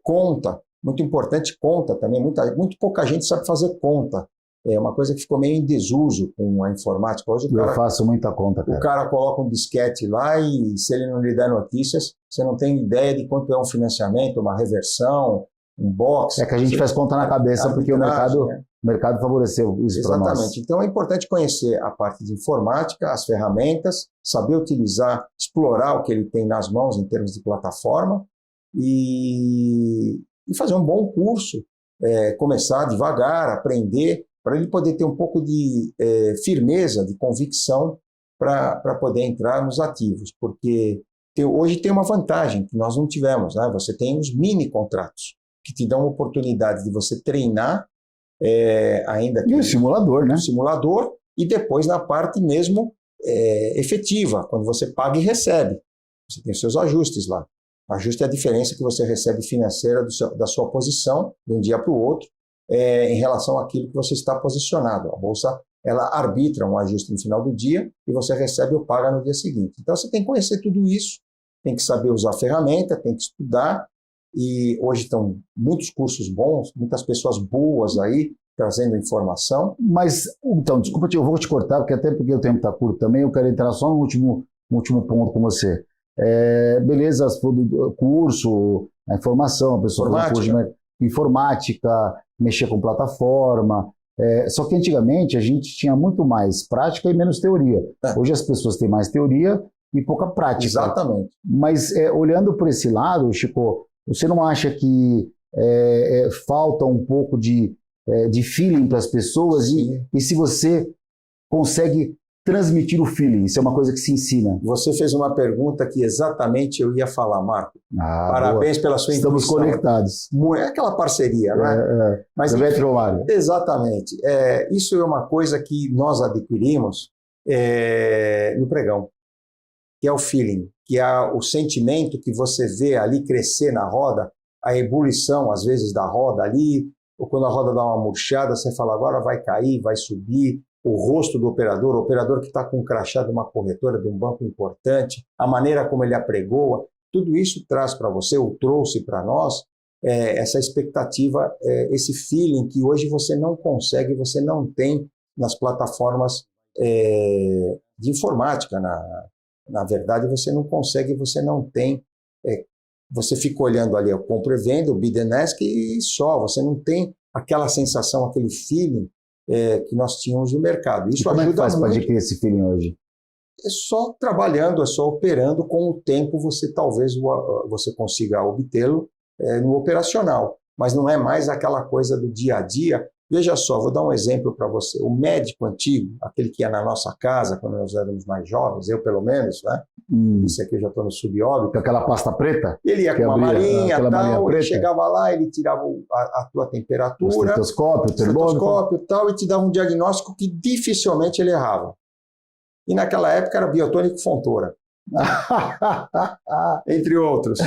conta, muito importante conta também, muito pouca gente sabe fazer conta, é uma coisa que ficou meio em desuso com a informática. Hoje eu faço muita conta, cara. O cara coloca um disquete lá e se ele não lhe der notícias, você não tem ideia de quanto é um financiamento, uma reversão, um box. É que a gente faz conta na cabeça porque o mercado favoreceu isso para nós. Exatamente. Então é importante conhecer a parte de informática, as ferramentas, saber utilizar, explorar o que ele tem nas mãos em termos de plataforma e fazer um bom curso, começar devagar, aprender, para ele poder ter um pouco de firmeza, de convicção para poder entrar nos ativos. Porque hoje tem uma vantagem que nós não tivemos, né? Você tem os mini contratos, que te dão a oportunidade de você treinar ainda... E o simulador, né? O simulador, e depois na parte mesmo efetiva, quando você paga e recebe. Você tem os seus ajustes lá. O ajuste é a diferença que você recebe financeira da sua posição, de um dia para o outro, em relação àquilo que você está posicionado. A Bolsa, ela arbitra um ajuste no final do dia e você recebe ou paga no dia seguinte. Então você tem que conhecer tudo isso, tem que saber usar a ferramenta, tem que estudar. E hoje estão muitos cursos bons, muitas pessoas boas aí, trazendo informação. Mas, então, desculpa, eu vou te cortar, porque até porque o tempo está curto também, eu quero entrar só no último ponto com você. Beleza, o curso, a informação, a pessoa faz curso de informática, mexer com plataforma. Só que antigamente a gente tinha muito mais prática e menos teoria. Hoje as pessoas têm mais teoria e pouca prática. Exatamente. Mas olhando por esse lado, Chico, você não acha que falta um pouco de feeling para as pessoas? E se você consegue transmitir o feeling, isso é uma coisa que se ensina? Você fez uma pergunta que exatamente eu ia falar, Marco. Parabéns pela sua intuição. Estamos conectados. É aquela parceria, não é? Mas, exatamente. Isso é uma coisa que nós adquirimos no pregão, que é o feeling, que é o sentimento que você vê ali crescer na roda, a ebulição, às vezes, da roda ali, ou quando a roda dá uma murchada, você fala, agora vai cair, vai subir, o rosto do operador, o operador que está com um crachá de uma corretora, de um banco importante, a maneira como ele apregoa, tudo isso traz para você, ou trouxe para nós, essa expectativa, esse feeling que hoje você não consegue, você não tem nas plataformas de informática. Na verdade, você não consegue, você não tem, você fica olhando ali, eu compro e vendo, o bid and ask e só, você não tem aquela sensação, aquele feeling que nós tínhamos no mercado. Isso ajuda muito. Como é que faz para muito. adquirir esse feeling hoje? só trabalhando, é só operando. Com o tempo você talvez você consiga obtê-lo no operacional, mas não é mais aquela coisa do dia a dia. Veja só, vou dar um exemplo para você. O médico antigo, aquele que ia na nossa casa quando nós éramos mais jovens, eu pelo menos, né? Esse aqui eu já estou no subóbito. Aquela pasta preta? Ele ia com uma malinha e tal, ele preta. chegava lá, ele tirava a tua temperatura, o estetoscópio, e tal, e te dava um diagnóstico que dificilmente ele errava. E naquela época era biotônico Fontoura. Entre outros.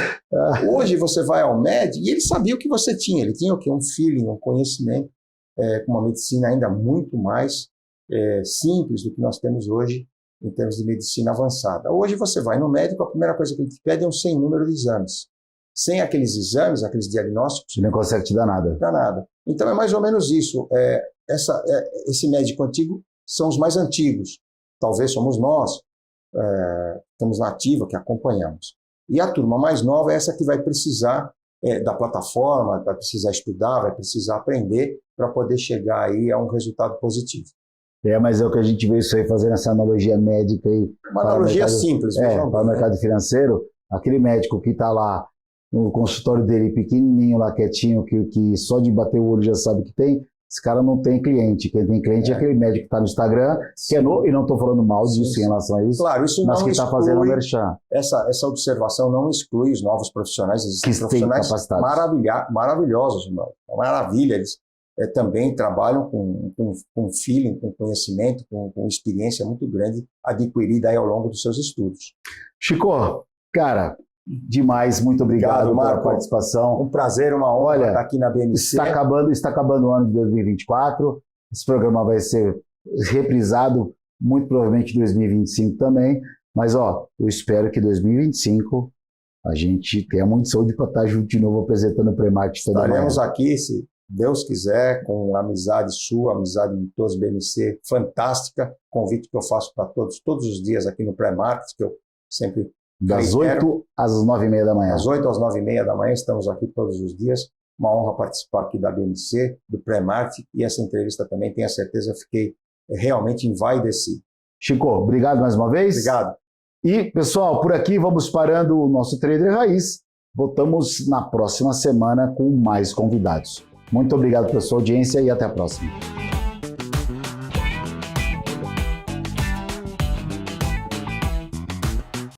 Hoje você vai ao médico e ele sabia o que você tinha. Ele tinha o quê? Um feeling, um conhecimento, com uma medicina ainda muito mais simples do que nós temos hoje em termos de medicina avançada. Hoje você vai no médico, a primeira coisa que ele te pede é um sem número de exames. Sem aqueles exames, aqueles diagnósticos, ele não consegue te dar nada. Não dá nada. Então é mais ou menos isso. Esse médico antigo são os mais antigos. Talvez somos nós, estamos na ativa, que acompanhamos. E a turma mais nova é essa que vai precisar da plataforma, vai precisar estudar, vai precisar aprender para poder chegar aí a um resultado positivo. Mas é o que a gente veio isso aí fazendo essa analogia médica aí. Uma analogia simples. Para o mercado financeiro, aquele médico que está lá no consultório dele, pequenininho lá, quietinho, que só de bater o olho já sabe que tem, esse cara não tem cliente. Quem tem cliente é aquele médico que está no Instagram, que é e não estou falando mal disso em relação a isso, claro, isso mas não que está fazendo o merchan. Essa observação não exclui os novos profissionais. Existem que profissionais maravilhosos, uma maravilha. Eles também trabalham com feeling, com conhecimento, com experiência muito grande adquirida aí ao longo dos seus estudos. Chico, cara, demais, muito obrigado pela participação. Um prazer, uma honra estar aqui na BMC. Está acabando o ano de 2024, esse programa vai ser reprisado muito provavelmente em 2025 também, mas eu espero que 2025 a gente tenha muita saúde para estar junto de novo apresentando o Premarket toda manhã. Estaremos aqui, se Deus quiser, com a amizade sua, amizade de todos, BMC, fantástica, convite que eu faço para todos os dias aqui no Premarket, que eu sempre das 8 às 9h30 da manhã. Das 8 às 9h30 da manhã, estamos aqui todos os dias. Uma honra participar aqui da BMC, do Premarket, e essa entrevista também, tenho a certeza, eu fiquei realmente envaidecido. Chico, obrigado mais uma vez. Obrigado. E, pessoal, por aqui vamos parando o nosso Trader Raiz. Voltamos na próxima semana com mais convidados. Muito obrigado pela sua audiência e até a próxima.